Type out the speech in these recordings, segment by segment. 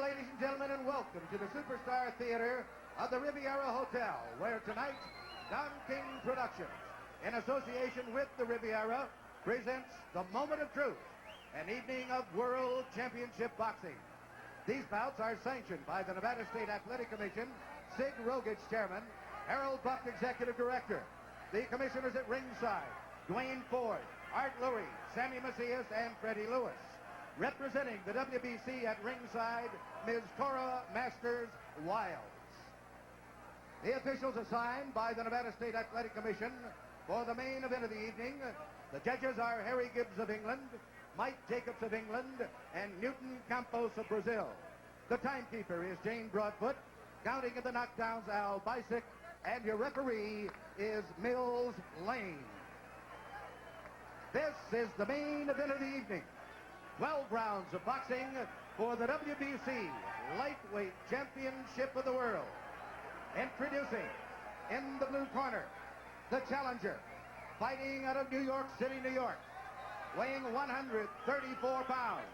ladies and gentlemen, and welcome to the Superstar Theater of the Riviera Hotel, where tonight, Don King Productions, in association with the Riviera, presents The Moment of Truth, an evening of World Championship Boxing. These bouts are sanctioned by the Nevada State Athletic Commission, Sig Rogich, Chairman, Harold Buck, Executive Director. The commissioners at ringside, Dwayne Ford, Art Lurie, Sammy Macias, and Freddie Lewis. Representing the WBC at ringside, Ms. Cora Masters-Wiles. The officials assigned by the Nevada State Athletic Commission for the main event of the evening. The judges are Harry Gibbs of England, Mike Jacobs of England, and Newton Campos of Brazil. The timekeeper is Jane Broadfoot. Counting of the knockdowns, Al Bisick. And your referee is Mills Lane. This is the main event of the evening. 12 rounds of boxing for the WBC Lightweight Championship of the World. Introducing, in the blue corner, the challenger, fighting out of New York City, New York, weighing 134 pounds.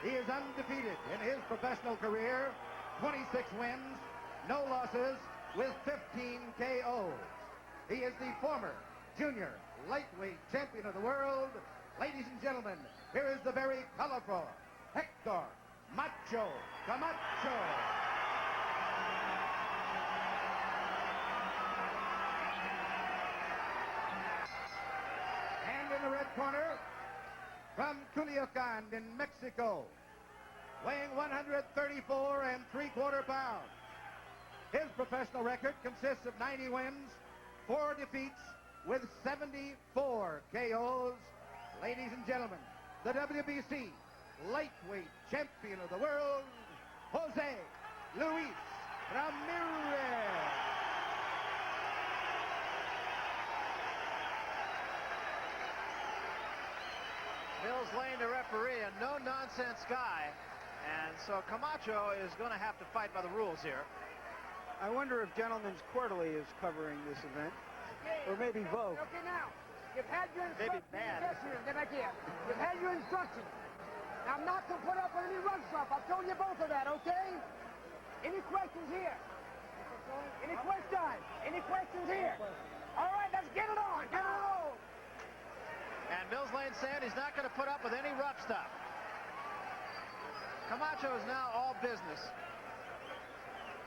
He is undefeated in his professional career, 26 wins, no losses, with 15 KOs. He is the former junior lightweight champion of the world. Ladies and gentlemen, here is the very colorful Hector Macho Camacho. And in the red corner, from Culiacan in Mexico, weighing 134 3/4 pounds. His professional record consists of 90 wins, 4 defeats, with 74 KOs. Ladies and gentlemen, the WBC lightweight champion of the world, Jose Luis Ramirez. Mills Lane, the referee, a no-nonsense guy. And so Camacho is going to have to fight by the rules here. I wonder if Gentleman's Quarterly is covering this event, or maybe Vogue. Okay, now, you've had your instructions. Maybe bad. You've had your instructions. I'm not to put up with any run stuff. I've told you both of that, okay? Any questions here? Any questions? Any questions here? All right, let's get it on. Get it on. And Mills Lane saying he's not going to put up with any rough stuff. Camacho is now all business.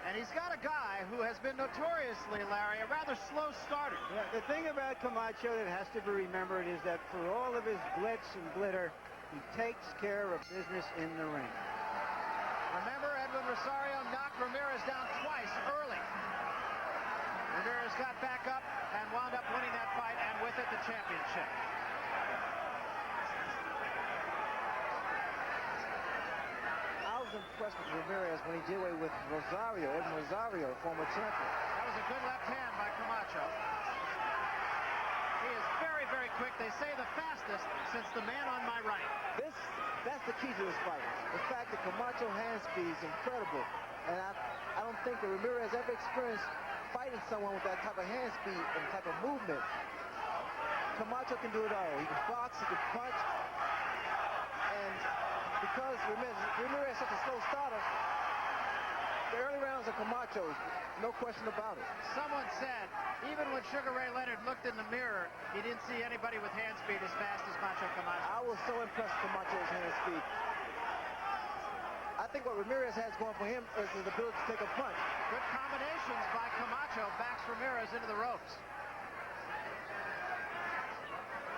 And he's got a guy who has been notoriously, Larry, a rather slow starter. Yeah, the thing about Camacho that has to be remembered is that for all of his glitz and glitter, he takes care of business in the ring. Remember, Edwin Rosario knocked Ramirez down twice early. Ramirez got back up and wound up winning that fight, and with it, the championship. I was impressed with Ramirez when he did away with Rosario, Edwin Rosario, former champion. That was a good left hand by Camacho. He is very, very quick. They say the fastest since the man on my right. That's the key to this fight. The fact that Camacho hand speed is incredible. And I don't think that Ramirez ever experienced fighting someone with that type of hand speed and type of movement. Camacho can do it all. He can box, he can punch. And because Ramirez is such a slow starter, the early rounds of Camacho's, no question about it. Someone said, even when Sugar Ray Leonard looked in the mirror, he didn't see anybody with hand speed as fast as Macho Camacho. I was so impressed with Camacho's hand speed. I think what Ramirez has going for him is his ability to take a punch. Good combinations by Camacho, backs Ramirez into the ropes.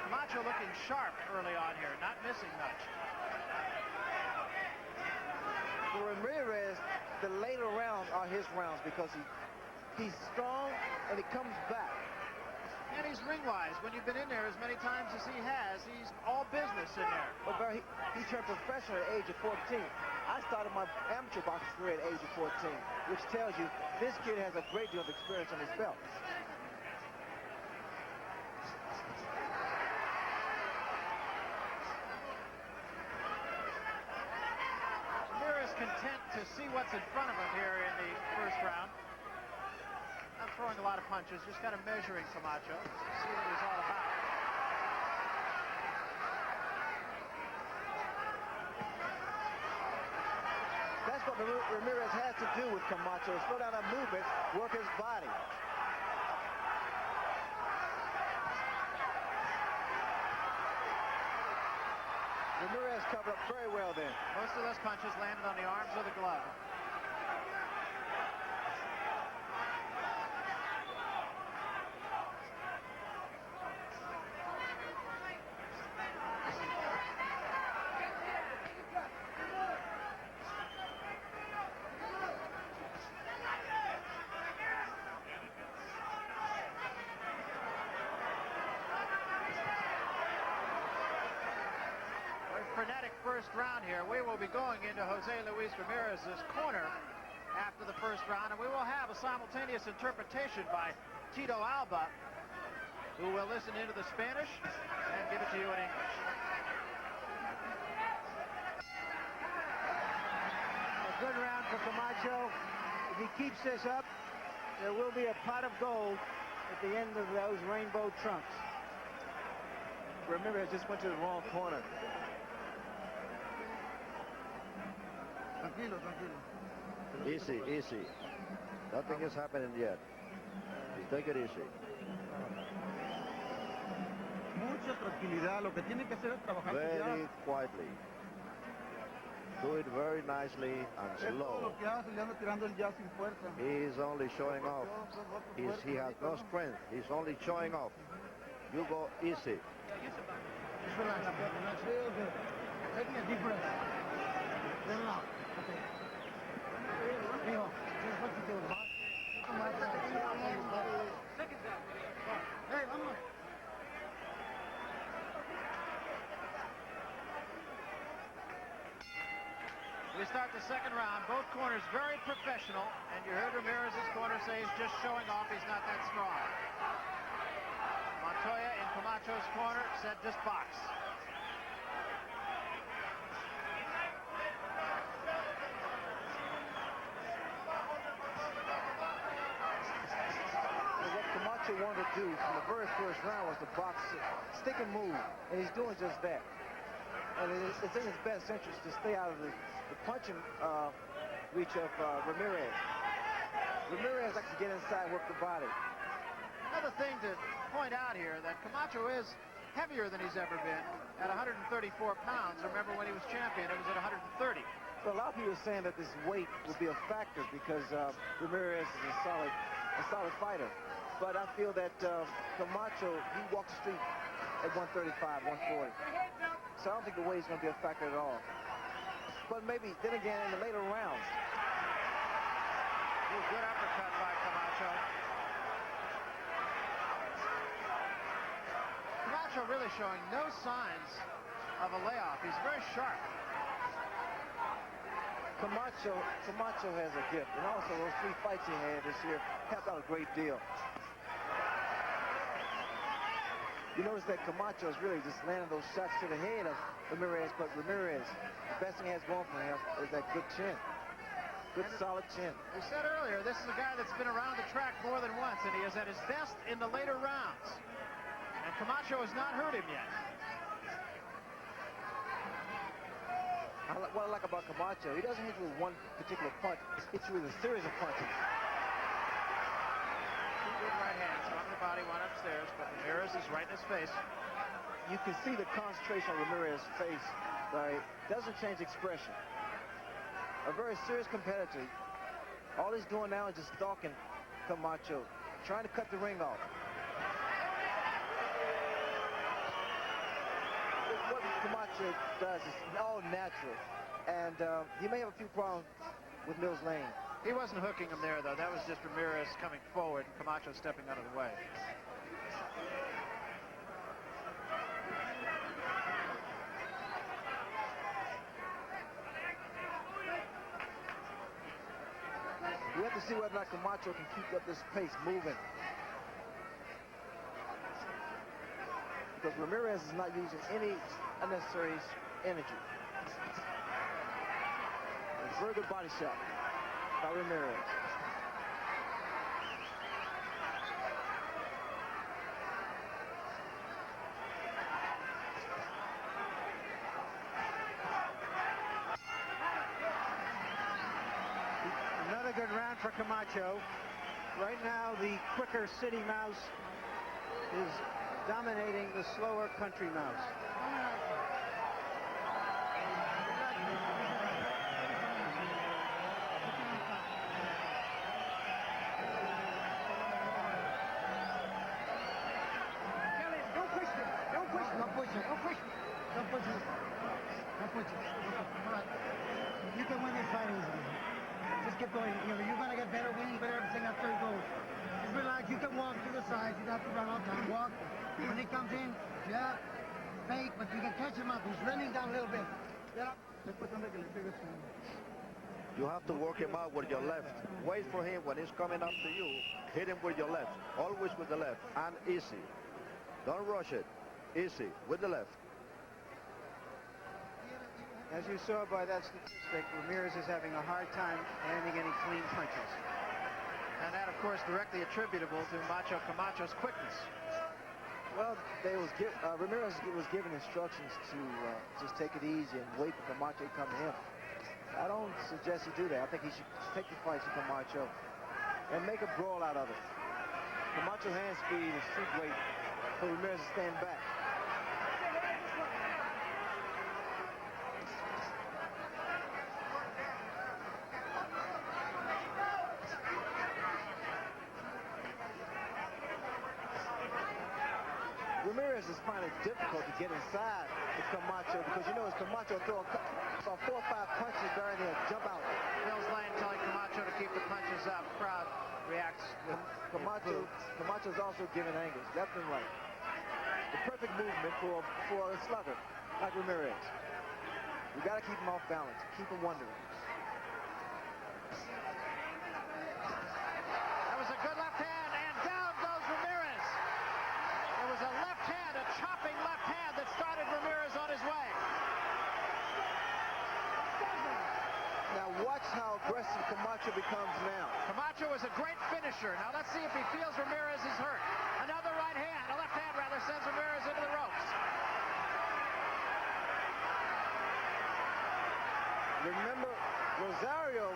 Camacho looking sharp early on here, not missing much. For Ramirez, the later rounds are his rounds because he's strong and he comes back. And he's ring-wise. When you've been in there as many times as he has, he's all business in there. But he turned professional at the age of 14. I started my amateur boxing career at the age of 14, which tells you this kid has a great deal of experience on his belt. Content to see what's in front of him here in the first round. Not throwing a lot of punches, just kind of measuring Camacho, see what he's all about. That's what Ramirez has to do with Camacho. Slow down that movement, work his body. Ramirez covered up very well then. Most of those punches landed on the arms of the glove. Frenetic first round here. We will be going into Jose Luis Ramirez's corner after the first round, and we will have a simultaneous interpretation by Tito Alba, who will listen into the Spanish and give it to you in English. A good round for Camacho. If he keeps this up, there will be a pot of gold at the end of those rainbow trunks. Ramirez just went to the wrong corner. Tranquilo, tranquilo. Easy, easy. Nothing is happening yet. Just take it easy. Mucha tranquilidad. Lo que tiene que hacer es trabajar su Very jab. quietly. Do it very nicely and Es todo slow. lo que hace, le anda tirando el jab sin fuerza. He is only showing off. He has no strength. He's only showing off. You go easy. Just relax. Taking a deep breath. Then out. Okay. Mijo, here's what you do. Hey, vamos. We start the second round. Both corners very professional, and you heard Ramirez's corner say he's just showing off. He's not that strong. Montoya in Camacho's corner said just box. What Camacho wanted to do from the very first round was to box, stick and move, and he's doing just that. And it's in his best interest to stay out of the punching reach of Ramirez. Ramirez likes to get inside, work the body. Another thing to point out here, that Camacho is heavier than he's ever been at 134 pounds. Remember when he was champion, it was at 130. So a lot of people are saying that this weight will be a factor because Ramirez is a solid fighter. But I feel that Camacho, he walks the street at 135, 140. So I don't think the weight is going to be a factor at all. But maybe, then again, in the later rounds. Good uppercut by Camacho. Camacho really showing no signs of a layoff. He's very sharp. Camacho has a gift, and also those 3 fights he had this year helped out a great deal. You notice that Camacho is really just landing those shots to the head of Ramirez, but Ramirez, the best thing he has going for him is that good chin. Good, solid chin. We said earlier, this is a guy that's been around the track more than once, and he is at his best in the later rounds. And Camacho has not hurt him yet. What I like about Camacho, he doesn't hit you with one particular punch. He hits you with a series of punches. Two good right hands, one on the body, one upstairs, but Ramirez is right in his face. You can see the concentration on Ramirez's face, Larry. Doesn't change expression. A very serious competitor. All he's doing now is just stalking Camacho, trying to cut the ring off. What Camacho does is all natural, and he may have a few problems with Mills Lane. He wasn't hooking him there, though. That was just Ramirez coming forward and Camacho stepping out of the way. We have to see whether or not Camacho can keep up this pace moving. Because Ramirez is not using any unnecessary energy. A very good body shot by Ramirez. Another good round for Camacho. Right now, the quicker city mouse is dominating the slower country mouse. Kelly, don't push me. Don't push me. Don't push it. Don't push me. Don't push it. Don't push it. Come on. You can win this fight easily. Just keep going. You're going to get better, winning better everything after he goes. Just relax. You can walk to the side. You don't have to run all the time. Walk. When he comes in, yeah, fake, but you can catch him up. He's running down a little bit. Yeah. You have to work him out with your left. Wait for him when he's coming up to you. Hit him with your left. Always with the left. And easy. Don't rush it. Easy. With the left. As you saw by that statistic, Ramirez is having a hard time landing any clean punches. And that, of course, directly attributable to Macho Camacho's quickness. Well, Ramirez was given instructions to just take it easy and wait for Camacho to come to him. I don't suggest he do that. I think he should take the fight to Camacho and make a brawl out of it. Camacho hand speed is too great for Ramirez to stand back. Ramirez is finding it difficult to get inside with Camacho because as Camacho throw about 4 or 5 punches during there, jump out. Mills Lane telling Camacho to keep the punches up. Crowd reacts with Camacho's also giving angles, left and right. The perfect movement for a slugger like Ramirez. You got to keep him off balance, keep him wondering. That was a good left hand, and down goes Ramirez. It was a left hand, a chopping left hand that started Ramirez on his way. Now watch how aggressive Camacho becomes now. Camacho is a great finisher. Now let's see if he feels Ramirez is hurt. Another right hand, a left hand rather, sends Ramirez into the ropes. Remember, Rosario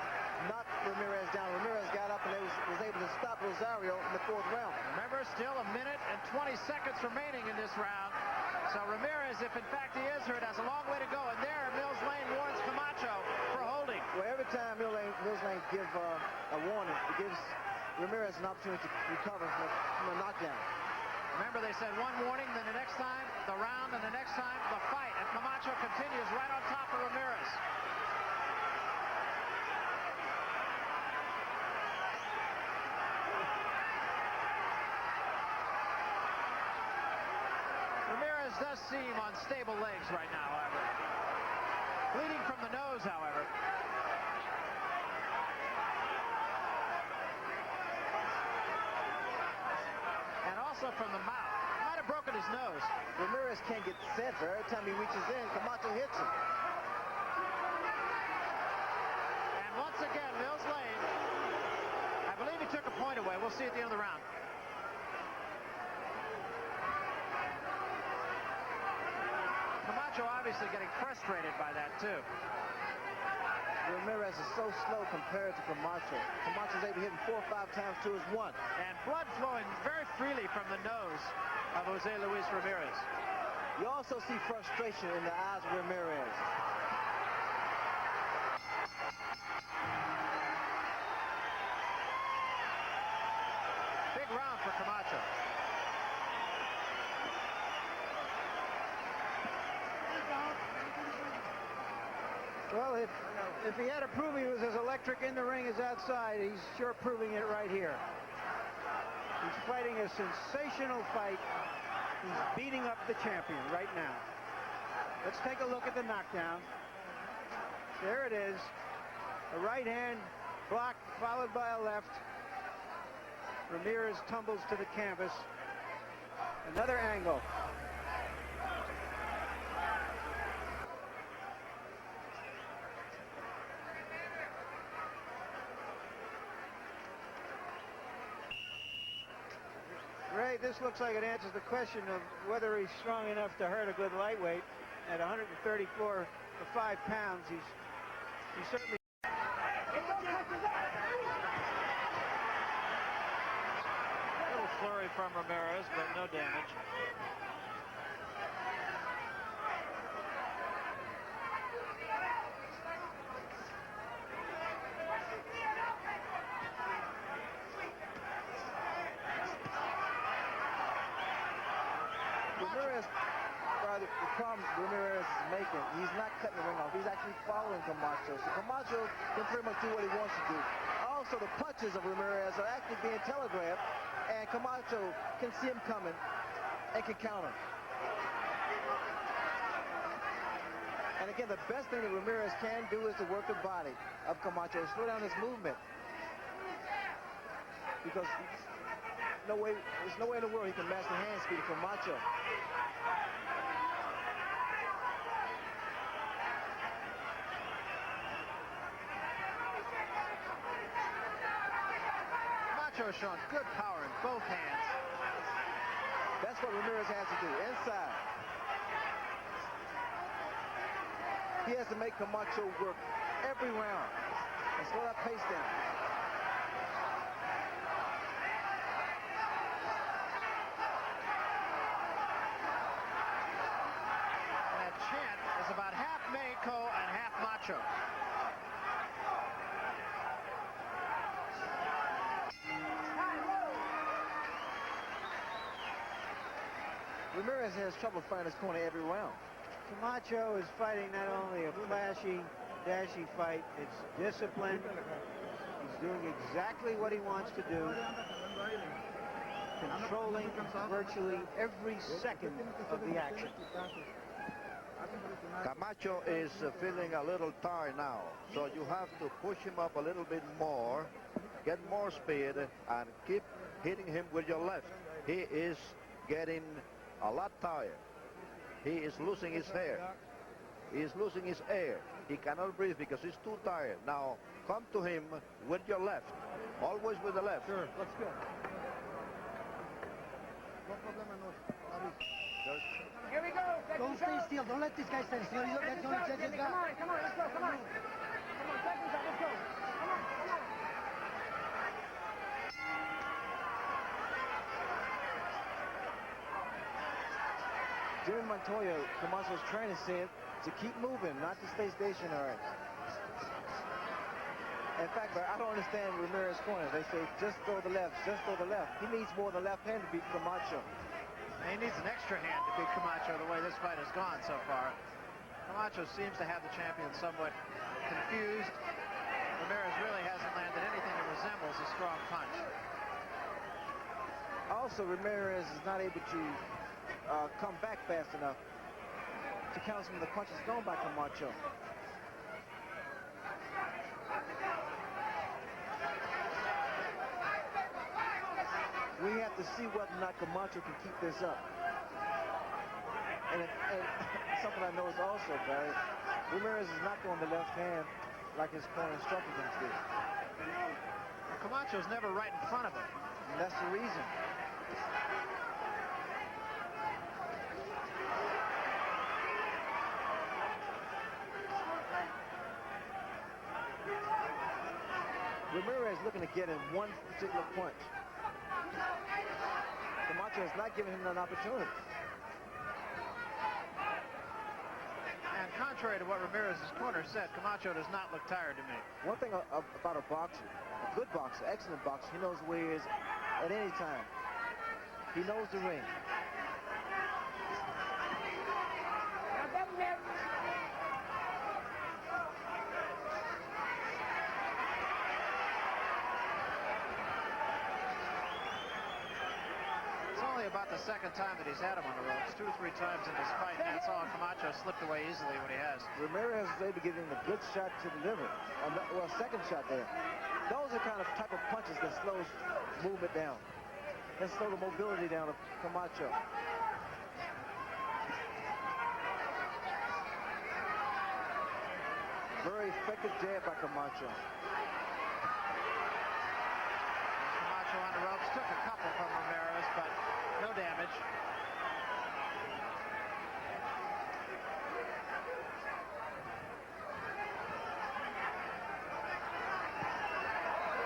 knocked Ramirez down. Ramirez got up and was able to stop Rosario in the 4th round. Remember, still 1 minute and 20 seconds remaining in this round. So Ramirez, if in fact he is hurt, has a long way to go. And there, Mills Lane warns Camacho for holding. Well, every time Mills Lane give a warning, it gives Ramirez an opportunity to recover from a knockdown. Remember, they said one warning, then the next time, the round, and the next time, the fight. And Camacho continues right on top of Ramirez. Ramirez does seem on stable legs right now, however. Bleeding from the nose, however. And also from the mouth. Might have broken his nose. Ramirez can't get center. Every time he reaches in, Camacho hits him. And once again, Mills Lane, I believe he took a point away. We'll see at the end of the round. Camacho obviously getting frustrated by that, too. Ramirez is so slow compared to Camacho. Camacho's able to hit him 4 or 5 times to his 1. And blood flowing very freely from the nose of Jose Luis Ramirez. You also see frustration in the eyes of Ramirez. Big round for Camacho. Well, if he had to prove he was as electric in the ring as outside, he's sure proving it right here. He's fighting a sensational fight. He's beating up the champion right now. Let's take a look at the knockdown. There it is. A right hand blocked, followed by a left. Ramirez tumbles to the canvas. Another angle. Ray, this looks like it answers the question of whether he's strong enough to hurt a good lightweight. At 134 for 5 pounds, he's certainly... Hey, don't touch his eye. from Ramirez, but no damage. Ramirez, the problem Ramirez is making, he's not cutting the ring off. He's actually following Camacho. So Camacho can pretty much do what he wants to do. Also, the punches of Ramirez are actually being telegraphed, and Camacho can see him coming and can counter. And again, the best thing that Ramirez can do is to work the body of Camacho, slow down his movement. Because there's no way in the world he can match the hand speed of Camacho. Camacho has shown good power in both hands. That's what Ramirez has to do, inside. He has to make Camacho work every round and slow that pace down. That chant is about half Mexico and half Macho. Ramirez has trouble finding his corner every round. Camacho is fighting not only a flashy, dashy fight, it's discipline. He's doing exactly what he wants to do, controlling virtually every second of the action. Camacho is feeling a little tired now, so you have to push him up a little bit more, get more speed, and keep hitting him with your left. He is getting a lot tired. He is losing his hair. He is losing his air. He cannot breathe because he's too tired. Now, come to him with your left. Always with the left. Sure, let's go. Here we go. Don't stay still. Don't let this guy stand still. He's Second going to shot, check his Jimmy. Come guy. on, come on, let's go, come on. Come on, second shot, let's go. Come on, come on. Jimmy Montoya, Camacho's trainer, said to keep moving, not to stay stationary. In fact, I don't understand Ramirez's corner. They say, just throw the left, just throw the left. He needs more than left hand to beat Camacho. He needs an extra hand to beat Camacho the way this fight has gone so far. Camacho seems to have the champion somewhat confused. Ramirez really hasn't landed anything that resembles a strong punch. Also, Ramirez is not able to come back fast enough to counter some of the punches thrown by Camacho. We have to see whether or not Camacho can keep this up. And something I noticed also, Barry, Ramirez is not throwing the left hand like his corner instructed him to do. Camacho's never right in front of him. And that's the reason. Ramirez looking to get in one particular punch. Camacho is not giving him an opportunity. And contrary to what Ramirez's corner said, Camacho does not look tired to me. One thing about a boxer, a good boxer, excellent boxer, he knows where he is at any time. He knows the ring. Now, that net. It's only about the second time that he's had him on the ropes, 2 or 3 times in this fight, and that's all. Camacho slipped away easily when he has. Ramirez is able to give him a good shot to the liver. Well, second shot there. Those are kind of type of punches that slows movement down. That slow the mobility down of Camacho. Very effective jab by Camacho. Camacho on the ropes, took a couple from Ramirez, but no damage.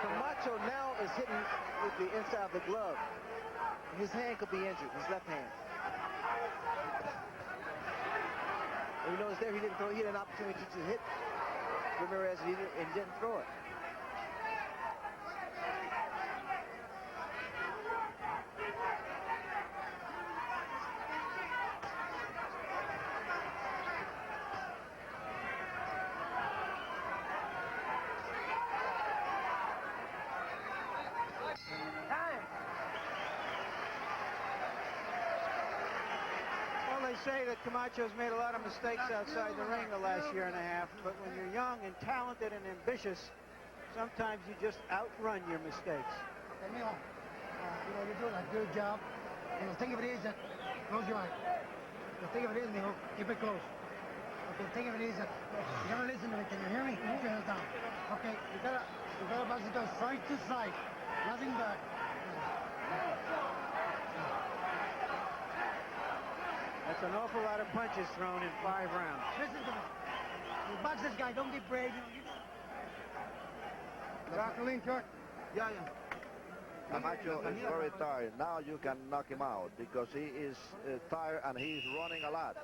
Camacho now is hitting with the inside of the glove. his hand could be injured, his left hand. And you notice there he didn't throw. He had an opportunity to hit Ramirez and he didn't throw it. Say that Camacho's made a lot of mistakes outside the ring the last year and a half, but when you're young and talented and ambitious, sometimes you just outrun your mistakes. Mijo, you're doing a good job. And the thing of it is that, close your eyes. The thing of it is, mijo, keep it close. Okay, the thing of it is that, you gotta listen to me. Can you hear me? Move your hands down. Okay, you gotta bounce it down side to side. Nothing back. That's an awful lot of punches thrown in 5 rounds. Listen to me. You box this guy, don't be brave. Jacqueline, Chuck. Yeah. Camacho is very tired. Now you can knock him out because he is tired and he's running a lot.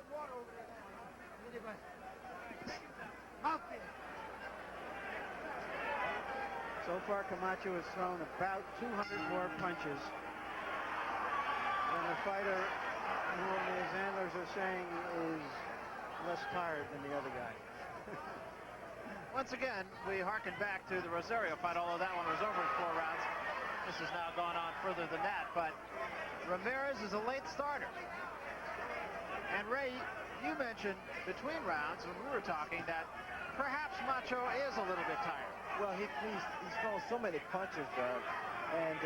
So far, Camacho has thrown about 200 more punches than the fighter who his handlers are saying is less tired than the other guy. Once again, we harken back to the Rosario fight, although that one was over in 4 rounds. This has now gone on further than that, but Ramirez is a late starter. And Ray, you mentioned between rounds when we were talking that perhaps Macho is a little bit tired. Well, he's thrown so many punches, Doug, and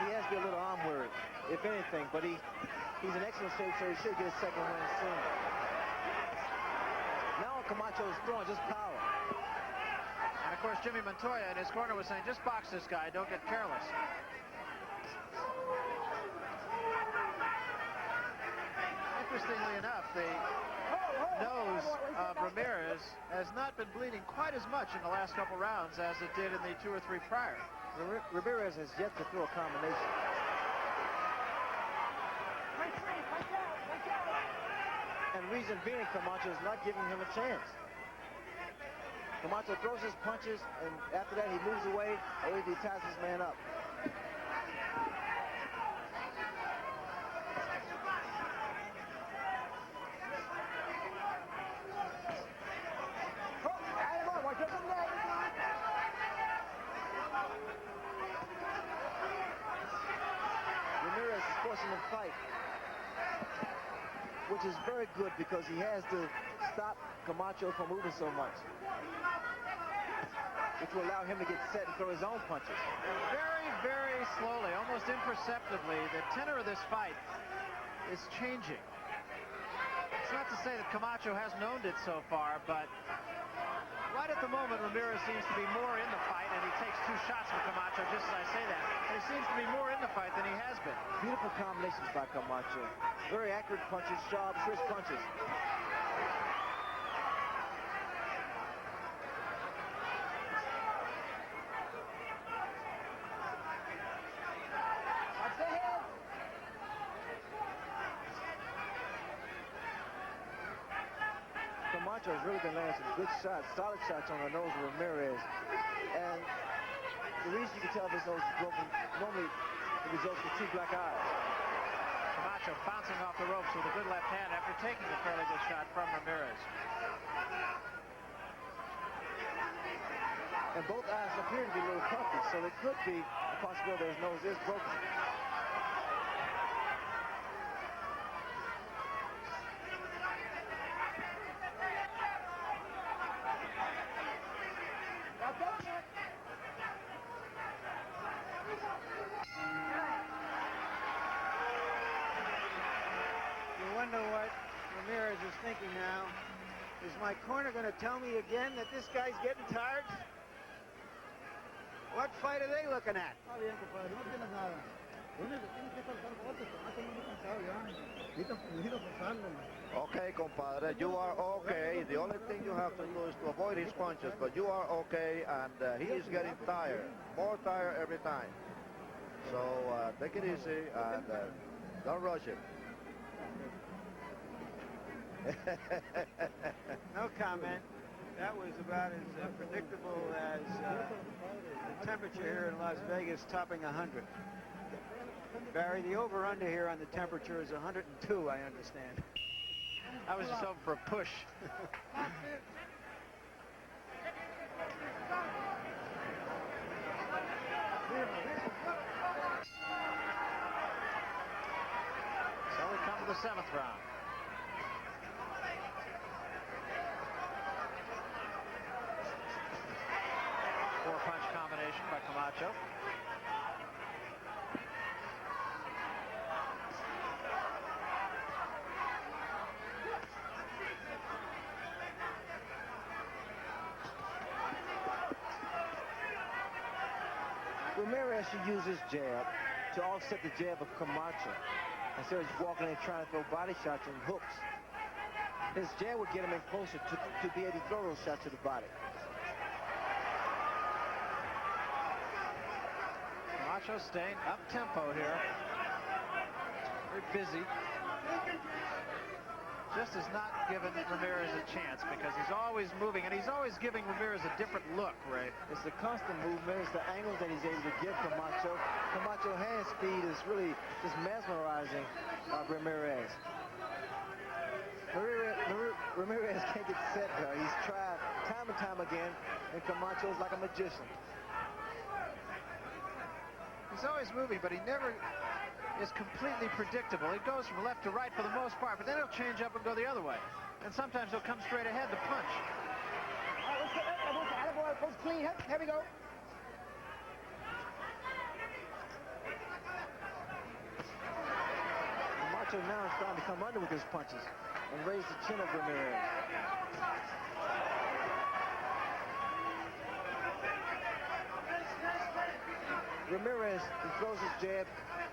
he has to be a little arm weary, if anything, but he's in excellent shape, so he should get a second win soon. Now Camacho is throwing just power. And of course, Jimmy Montoya in his corner was saying, just box this guy, don't get careless. Interestingly enough, the nose of Ramirez has not been bleeding quite as much in the last couple rounds as it did in the 2 or 3 prior. Ramirez has yet to throw a combination. And reason being, Camacho is not giving him a chance. Camacho throws his punches, and after that he moves away, or he ties his man up. Ramirez is forcing him to fight, which is very good because he has to stop Camacho from moving so much, which will allow him to get set and throw his own punches. And very, very slowly, almost imperceptibly, the tenor of this fight is changing. It's not to say that Camacho hasn't owned it so far, but right at the moment, Ramirez seems to be more in the fight, and he takes 2 shots from Camacho, just as I say that. And he seems to be more in the fight than he has been. Beautiful combinations by Camacho. Very accurate punches, sharp, crisp punches. Camacho has really been landing some good shots, solid shots on the nose of Ramirez. And the reason you can tell this nose is broken, normally it results in 2 black eyes. Camacho bouncing off the ropes with a good left hand after taking a fairly good shot from Ramirez. And both eyes appear to be a little puffy, so it could be a possibility that his nose is broken. Thinking now, is my corner going to tell me again that this guy's getting tired? What fight are they looking at? Okay, compadre, you are okay. The only thing you have to do is to avoid his punches, but you are okay, and he is getting tired. More tired every time. So take it easy, and Don't rush it. No comment. That was about as predictable as the temperature here in Las Vegas topping 100. Barry, the over-under here on the temperature is 102, I understand. I was just hoping for a push. So we come to the 7th round. Four-punch combination by Camacho. Ramirez should use his jab to offset the jab of Camacho instead of walking in trying to throw body shots and hooks. His jab would get him in closer to be able to throw those shots to the body. Camacho staying up-tempo here. Very busy. Just has not given Ramirez a chance because he's always moving, and he's always giving Ramirez a different look, Ray. It's the constant movement, it's the angles that he's able to give Camacho. Camacho hand speed is really just mesmerizing Ramirez. Ramirez can't get set there. He's tried time and time again, and Camacho's like a magician. He's always moving, but he never is completely predictable. He goes from left to right for the most part, but then he'll change up and go the other way. And sometimes he'll come straight ahead to punch. All right, let's get that. Attaboy, goes clean. Here we go. Camacho now is starting to come under with his punches and raise the chin of Ramirez. Ramirez, he throws his jab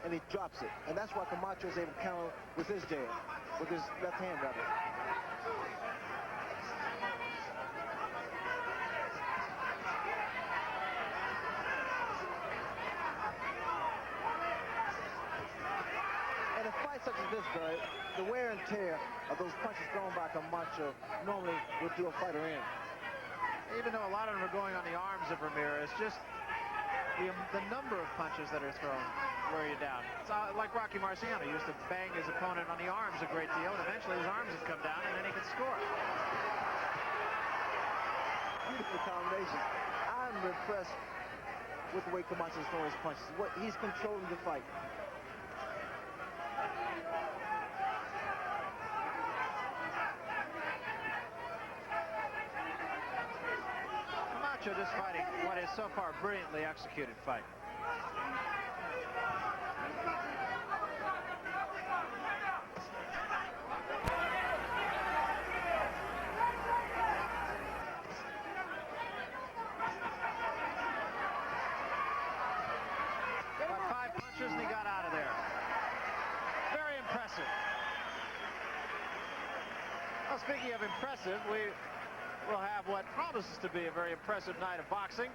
and he drops it. And that's why Camacho is able to counter with his jab, with his left hand rather. In a fight such as this, Barry, the wear and tear of those punches thrown by Camacho normally would do a fighter in. Even though a lot of them are going on the arms of Ramirez, just the number of punches that are thrown wear you down. It's like Rocky Marciano used to bang his opponent on the arms a great deal, and eventually his arms would come down, and then he could score. Beautiful combination. I'm impressed with the way Camacho's throwing his punches. He's controlling the fight. Camacho just fighting what is so far brilliantly executed fight. About 5 punches and he got out of there. Very impressive. Well, speaking of impressive, we'll have what promises to be a very impressive night of boxing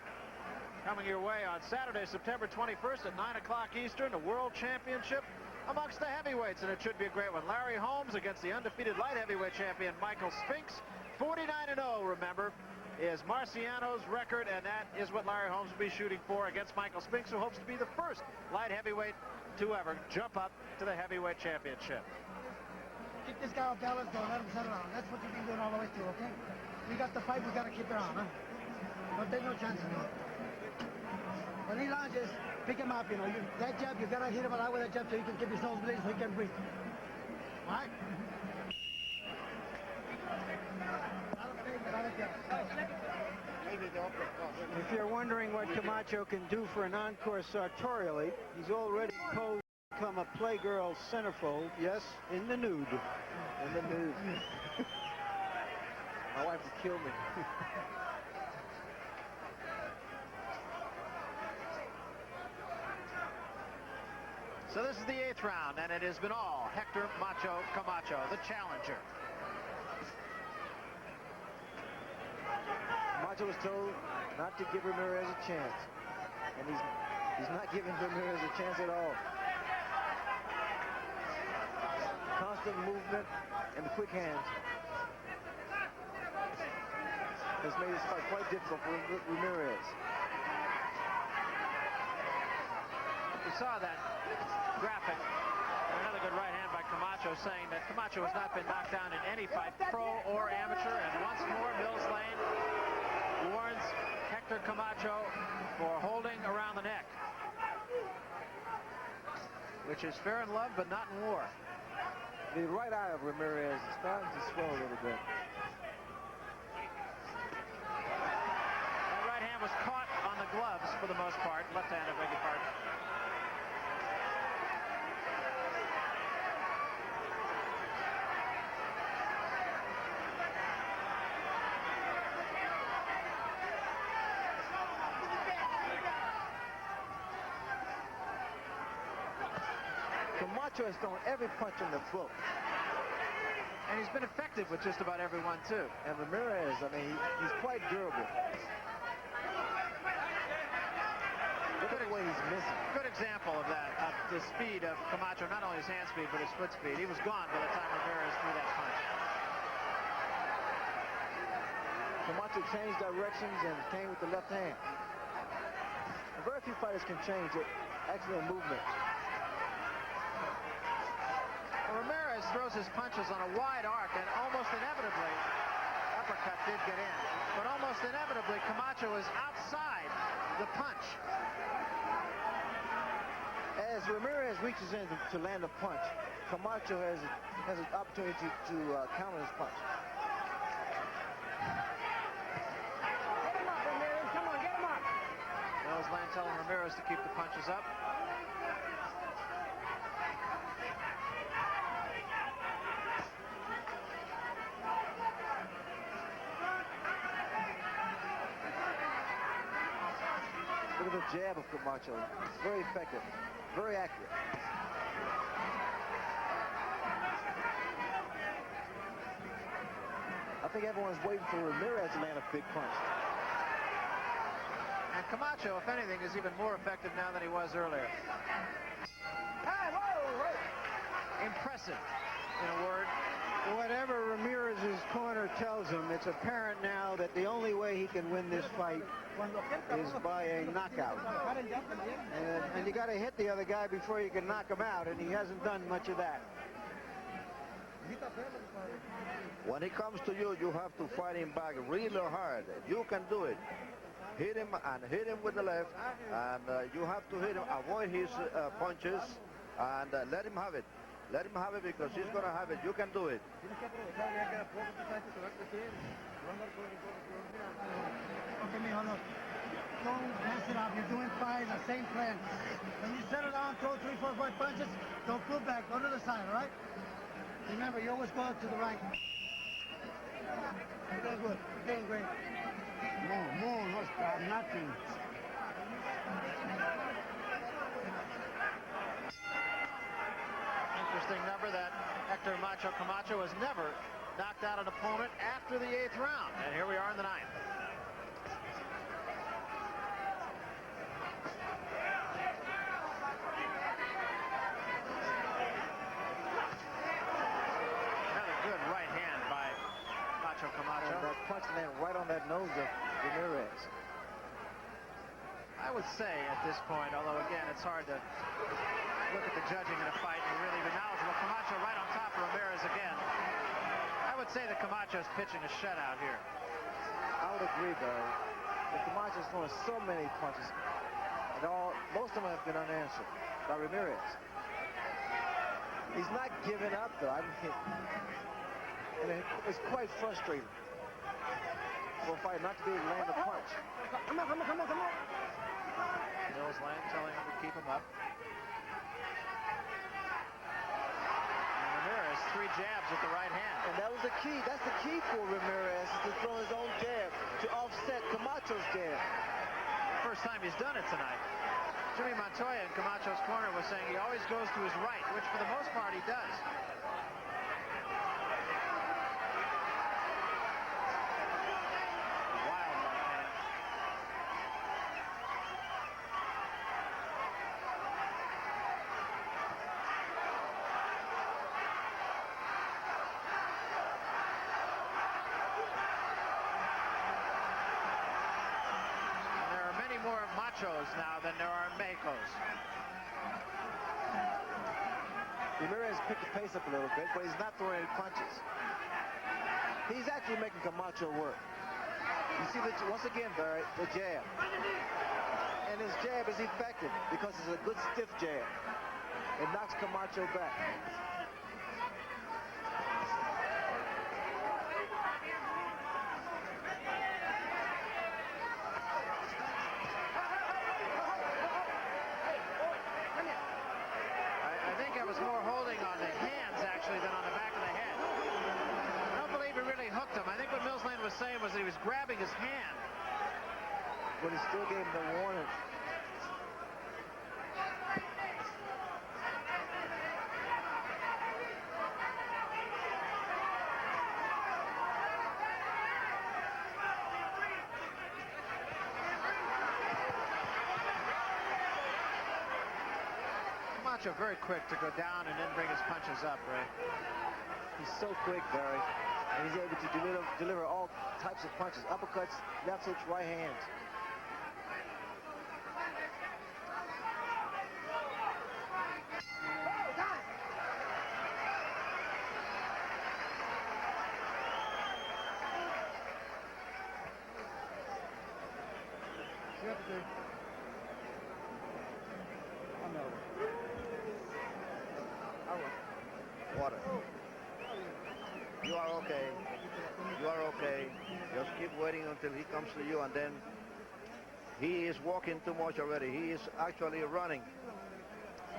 coming your way on Saturday, September 21st at 9 o'clock Eastern, a World Championship amongst the heavyweights, and it should be a great one. Larry Holmes against the undefeated light heavyweight champion Michael Spinks. 49-0, remember, is Marciano's record, and that is what Larry Holmes will be shooting for against Michael Spinks, who hopes to be the first light heavyweight to ever jump up to the heavyweight championship. Keep this guy off balance, don't let him settle down. That's what you've been doing all the way through, okay? We got the fight, we got to keep it on, huh? Don't take no chances, man. When he lunges, pick him up, you know. That jab, you got to hit him a lot with that jab so you can keep his nose bleeding so he can breathe. All right? If you're wondering what Camacho can do for an encore sartorially, he's already posed to become a Playgirl centerfold, yes, in the nude. In the nude. My wife would kill me. So this is the 8th round, and it has been all Hector Macho Camacho, the challenger. Camacho was told not to give Ramirez a chance. And he's not giving Ramirez a chance at all. constant movement and quick hands has made this fight quite difficult for Ramirez. We saw that graphic. Another good right hand by Camacho, saying that Camacho has not been knocked down in any fight, pro or amateur. And once more, Mills Lane warns Hector Camacho for holding around the neck, which is fair in love, but not in war. The right eye of Ramirez is starting to swell a little bit. That right hand was caught on the gloves for the most part. Left hand, I beg your pardon. Camacho has thrown every punch in the book. And he's been effective with just about everyone, too. And Ramirez, I mean, he's quite durable. Look at the way he's missing. Good example of that, of the speed of Camacho, not only his hand speed, but his foot speed. He was gone by the time Ramirez threw that punch. Camacho changed directions and came with the left hand. And very few fighters can change it, actually a movement. Ramirez throws his punches on a wide arc, and almost inevitably, uppercut did get in, but almost inevitably, Camacho is outside the punch. As Ramirez reaches in to land a punch, Camacho has an opportunity to counter his punch. Get him up, Ramirez. Come on, get him up. Mills Lane telling Ramirez to keep the punches up. Look at the jab of Camacho. Very effective, very accurate. I think everyone's waiting for Ramirez to land a big punch. And Camacho, if anything, is even more effective now than he was earlier. Hey, whoa. Impressive, in a word. Whatever Ramirez's corner tells him, it's apparent now that the only way he can win this fight is by a knockout. And you got to hit the other guy before you can knock him out, and he hasn't done much of that. When he comes to you, you have to fight him back really hard. You can do it. Hit him and hit him with the left, and you have to hit him, avoid his punches, and let him have it. Let him have it because he's going to have it. You can do it. Okay, mijo, look. Don't mess it up. You're doing fine. The same plan. When you settle down, throw 3, 4, 5 punches, don't pull back. Go to the side, all right? Remember, you always go to the right. You're doing good. You're doing great. More, no stop, nothing. Interesting number that Hector Macho Camacho has never knocked out an opponent after the 8th round. And here we are in the 9th. Another good right hand by Macho Camacho. And that punch landed right on that nose of Ramirez. I would say at this point, although again it's hard to look at the judging in a fight and really be knowledgeable. Camacho right on top of Ramirez again. I would say that Camacho's pitching a shutout here. I would agree, though. But Camacho's throwing so many punches, and most of them have been unanswered by Ramirez. He's not giving up, though. And it's quite frustrating for a fighter not to be able to land a punch. Come on. Mills Lane telling him to keep him up. Ramirez, 3 jabs with the right hand. And that was the key. That's the key for Ramirez, is to throw his own jab to offset Camacho's jab. First time he's done it tonight. Jimmy Montoya in Camacho's corner was saying he always goes to his right, which for the most part he does. Wild right hand. Camachos now than there are Mexicos. Ramirez picked the pace up a little bit, but he's not throwing any punches. He's actually making Camacho work. You see, once again, Barry, the jab. And his jab is effective because it's a good stiff jab. It knocks Camacho back. I think I was more holding on the hands, actually, than on the back of the head. I don't believe he really hooked him. I think what Millslane was saying was that he was grabbing his hand. But he still gave him the warning. Camacho very quick to go down and then bring his punches up, Ray. He's so quick, Barry. And he's able to deliver all types of punches. Uppercuts, left hooks, right hands. Water. You are okay. You are okay. Just keep waiting until he comes to you, and then he is walking too much already. He is actually running.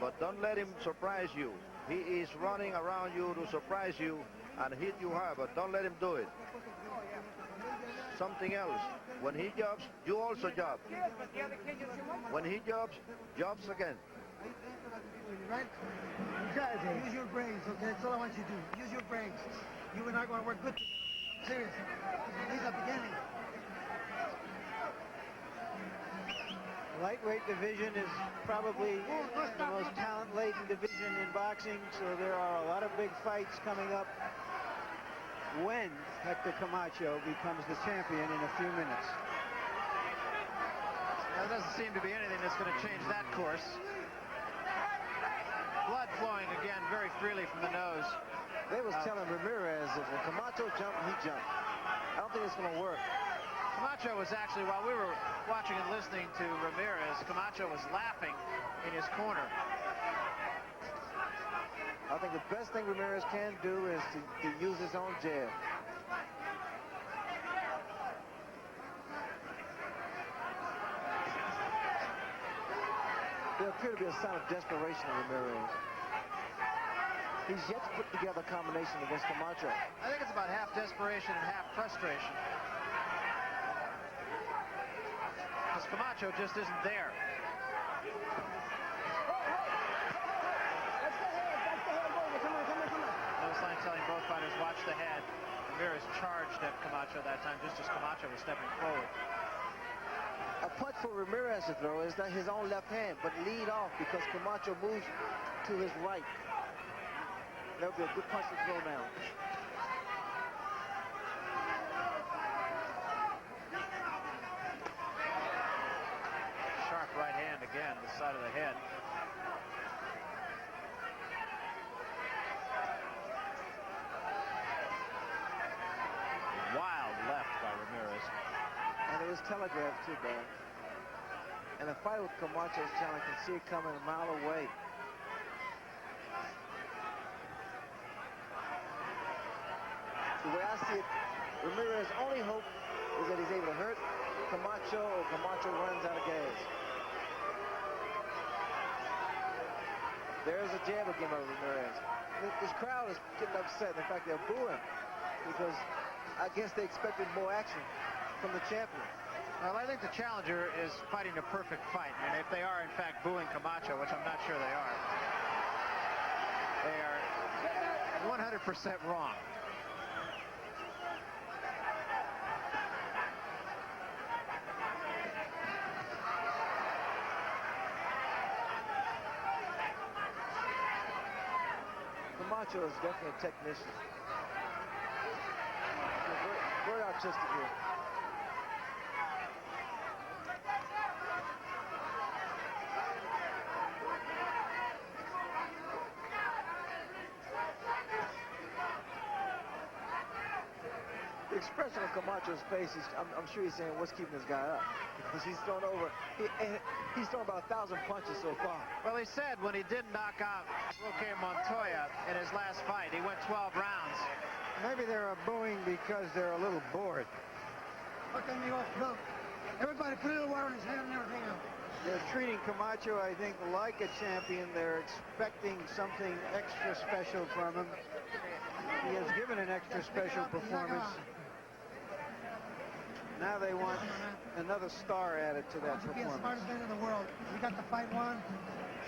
But don't let him surprise you. He is running around you to surprise you and hit you hard, but don't let him do it. Something else. When he jobs, you also job. When he jobs again. Right? Guys, use your brains, okay? That's all I want you to do. Use your brains. You and I are going to work good together. Seriously. This is the beginning. Lightweight division is probably the most talent-laden division in boxing, so there are a lot of big fights coming up when Hector Camacho becomes the champion in a few minutes. There doesn't seem to be anything that's going to change that course. Blood flowing again very freely from the nose. They was telling Ramirez if Camacho jumped, he jumped. I don't think it's going to work. Camacho was actually, while we were watching and listening to Ramirez, Camacho was laughing in his corner. I think the best thing Ramirez can do is to use his own jab. There appeared to be a sign of desperation in Ramirez. He's yet to put together a combination against Camacho. I think it's about half desperation and half frustration. Because Camacho just isn't there. Millslane telling both fighters, watch the head. Ramirez charged at Camacho that time, just as Camacho was stepping forward. A punch for Ramirez to throw is not his own left hand, but lead off because Camacho moves to his right. That would be a good punch to throw now. Sharp right hand again, the side of the head. Wild left by Ramirez. And it was telegraphed too, Barry. And the fight with Camacho's challenge can see it coming a mile away. The way I see it, Ramirez's only hope is that he's able to hurt Camacho or Camacho runs out of gas. There's a jab again by Ramirez. This crowd is getting upset. In fact, they're booing because I guess they expected more action from the champion. Well, I think the challenger is fighting a perfect fight. And if they are, in fact, booing Camacho, which I'm not sure they are 100% wrong. Camacho is definitely a technician. Very artistic here. expression on Camacho's face, I'm sure he's saying, what's keeping this guy up? Because he's thrown he's thrown about 1,000 punches so far. Well, he said when he did knock out Roque Montoya in his last fight, he went 12 rounds. Maybe they're booing because they're a little bored. Look at me off, look. Everybody put a little water in his hand and everything else. They're treating Camacho, I think, like a champion. They're expecting something extra special from him. He has given an extra special performance. Now they want another star added to that Be the performance. smartest man in the world. You got the fight won,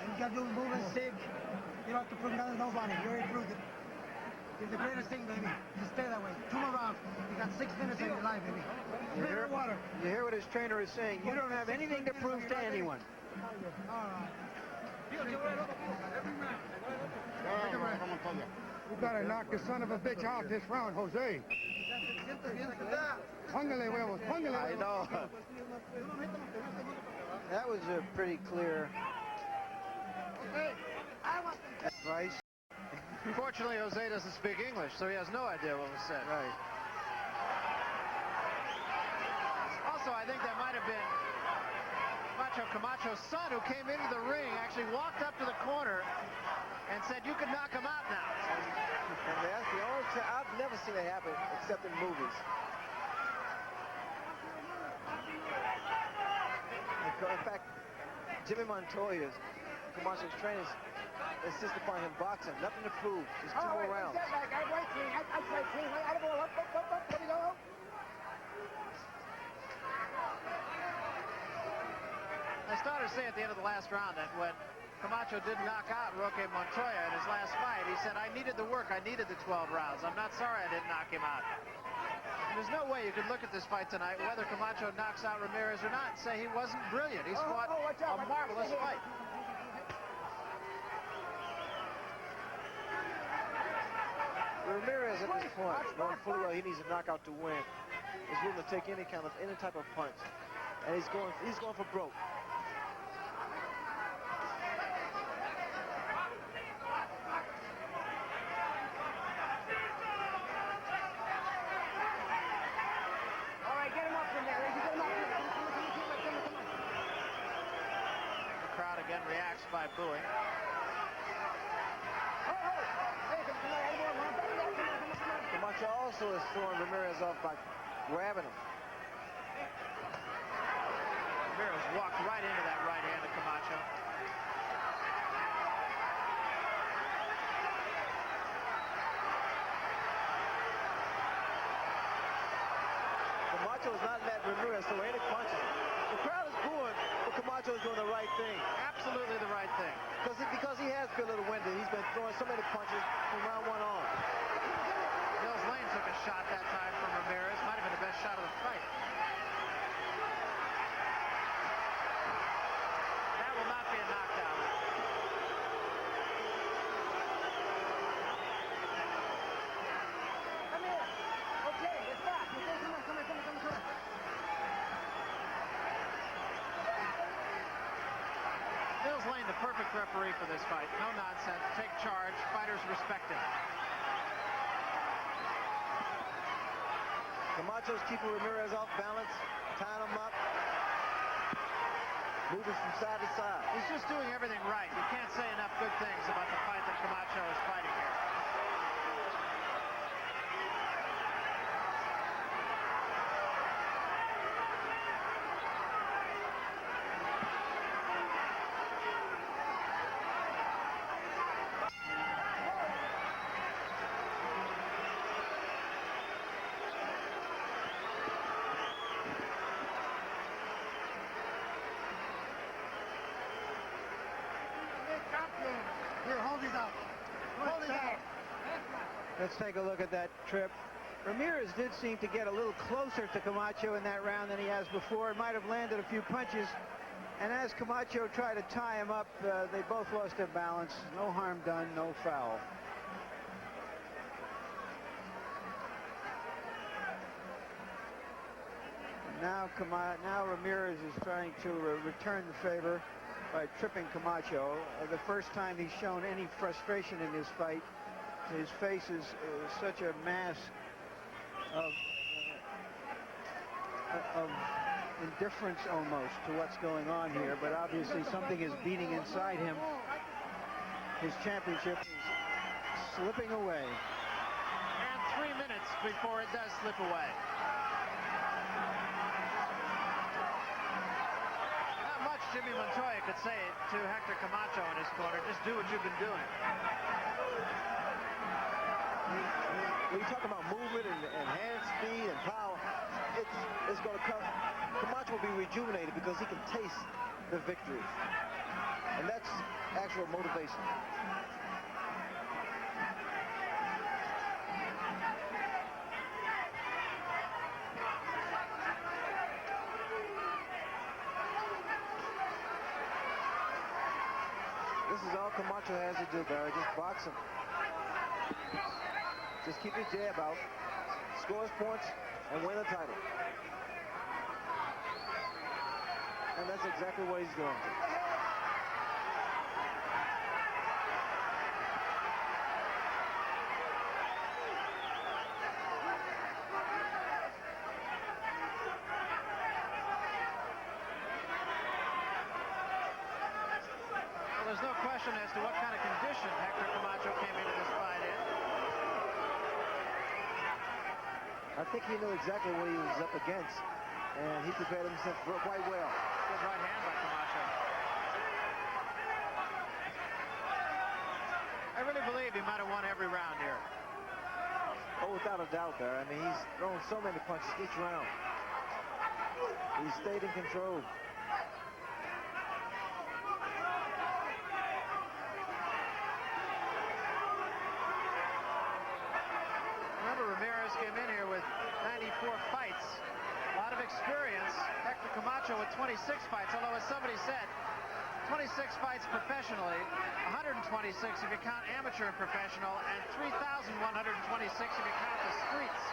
and you got to do moving sick. You don't have to prove nothing to nobody. You already proved it. You're the greatest thing, baby. Just stay that way. 2 more rounds. You got 6 minutes in your life, baby. You Drink water. hear what his trainer is saying. You don't have anything to prove to anyone. All right. You gotta knock the son of a bitch out this round, Jose. Póngale huevos, póngale I huevos. know. That was a pretty clear advice. Fortunately, Jose doesn't speak English, so he has no idea what was said. Right. Also, I think that might have been Camacho's son who came into the ring, actually walked up to the corner and said, you can knock him out now. And that's the only time I've never seen that happen except in movies. In fact, Jimmy Montoya, Camacho's trainers, insist upon him boxing. Nothing to prove. Just 2 more rounds. I started to say at the end of the last round that when Camacho did knock out Roque Montoya in his last fight, he said, I needed the work, I needed the 12 rounds. I'm not sorry I didn't knock him out. And there's no way you could look at this fight tonight, whether Camacho knocks out Ramirez or not, and say he wasn't brilliant. He's fought a marvelous fight. Ramirez at this point, knowing fully well he needs a knockout to win, is willing to take any type of punch, and he's going for broke. All right, get him up from there. Get him up. The crowd again reacts by booing. Camacho also is throwing Ramirez off by grabbing him. Ramirez walked right into that right hand of Camacho. Camacho has not let Ramirez throw any punches. The crowd is booing, but Camacho is doing the right thing. Absolutely the right thing. Because he has been a little winded. He's been throwing so many punches from round 1 on. Mills Lane took a shot that time from Ramirez. Might have been the best shot of the fight. That will not be a knockdown. Come here. Okay, it's back. Okay, come on. Mills Lane, the perfect referee for this fight. No nonsense. Take charge. Fighters respect him. Camacho's keeping Ramirez off balance, tying him up, moving from side to side. He's just doing everything right. You can't say enough good things about the fight that Camacho is fighting here. Here, hold these out. Hold these out. Let's take a look at that trip. Ramirez did seem to get a little closer to Camacho in that round than he has before. It might have landed a few punches. And as Camacho tried to tie him up, they both lost their balance. No harm done, no foul. Now Ramirez is trying to return the favor by tripping Camacho. The first time he's shown any frustration in this fight. His face is such a mask of of indifference almost to what's going on here, but obviously something is beating inside him. His championship is slipping away. And 3 minutes before it does slip away. Not much Jimmy Montoya could say to Hector Camacho in his corner. Just do what you've been doing. When you talk about movement and hand speed and power, it's going to come. Camacho will be rejuvenated because he can taste the victory. And that's actual motivation. This is all Camacho has to do, Barry. Just box him. Just keep his jab out, score his points, and win the title. And that's exactly what he's doing. Well, there's no question as to what kind of condition Hector Camacho came into this fight in. I think he knew exactly what he was up against, and he prepared himself quite well. Good right hand by Camacho. I really believe he might have won every round here. Oh, without a doubt, there. I mean, he's thrown so many punches each round. He stayed in control. Remember, Ramirez came in here with 94 fights. A lot of experience. Hector Camacho with 26 fights, although as somebody said, 26 fights professionally, 126 if you count amateur and professional, and 3,126 if you count the streets.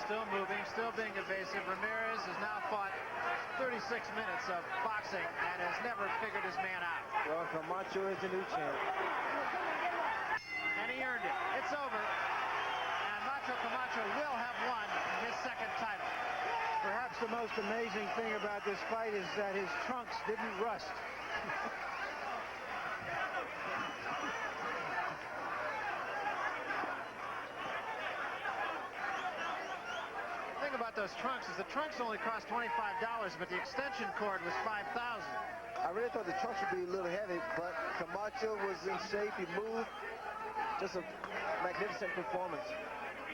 Still moving, still being evasive. Ramirez has now fought 36 minutes of boxing and has never figured his man out. Well, Camacho is the new champ. And he earned it. It's over. And Macho Camacho will have won his second title. Perhaps the most amazing thing about this fight is that his trunks didn't rust. About those trunks is the trunks only cost $25, but the extension cord was $5,000. I really thought the trunks would be a little heavy, but Camacho was in shape. He moved. Just a magnificent performance.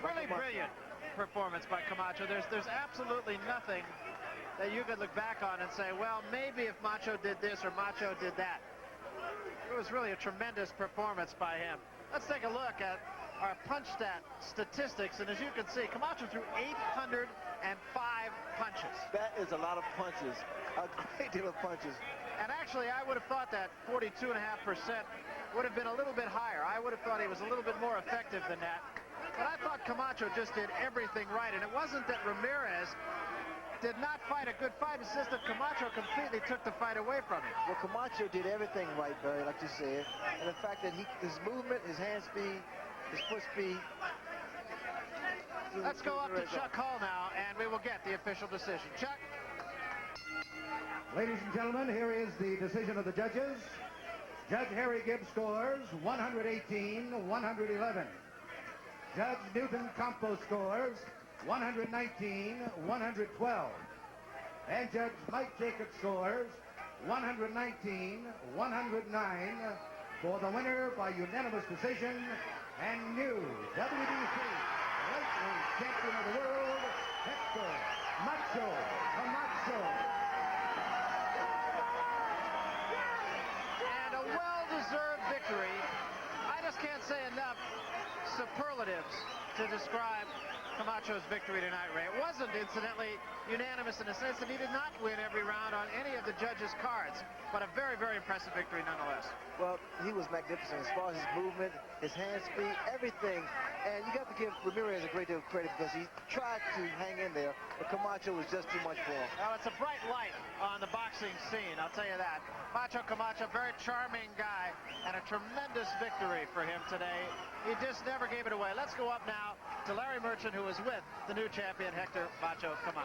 Really brilliant performance by Camacho. There's absolutely nothing that you could look back on and say, well, maybe if Macho did this or Macho did that. It was really a tremendous performance by him. Let's take a look at our punch stat statistics, and as you can see, Camacho threw 805 punches. That is a lot of punches, a great deal of punches. And actually, I would have thought that 42.5% would have been a little bit higher. I would have thought he was a little bit more effective than that. But I thought Camacho just did everything right, and it wasn't that Ramirez did not fight a good fight. It's just that Camacho completely took the fight away from him. Well, Camacho did everything right, Barry, like you said. And the fact that his movement, his hand speed, his foot speed. Let's go up to Chuck Hull now, and we will get the official decision. Chuck? Ladies and gentlemen, here is the decision of the judges. Judge Harry Gibbs scores 118-111. Judge Newton Campos scores 119-112. And Judge Mike Jacobs scores 119-109 for the winner by unanimous decision and new WBC lightweight champion of the world, Hector Macho Camacho. And a well-deserved victory. I just can't say enough superlatives to describe Camacho's victory tonight, Ray. It wasn't, incidentally, unanimous in the sense that he did not win every round on any of the judges' cards, but a very, very impressive victory nonetheless. Well, he was magnificent as far as his movement, his hand speed, everything. And you got to give Ramirez a great deal of credit because he tried to hang in there, but Camacho was just too much for him. Well, it's a bright light on the boxing scene, I'll tell you that. Macho Camacho, very charming guy, and a tremendous victory for him today. He just never gave it away. Let's go up now to Larry Merchant, who is with the new champion, Hector Macho Camacho.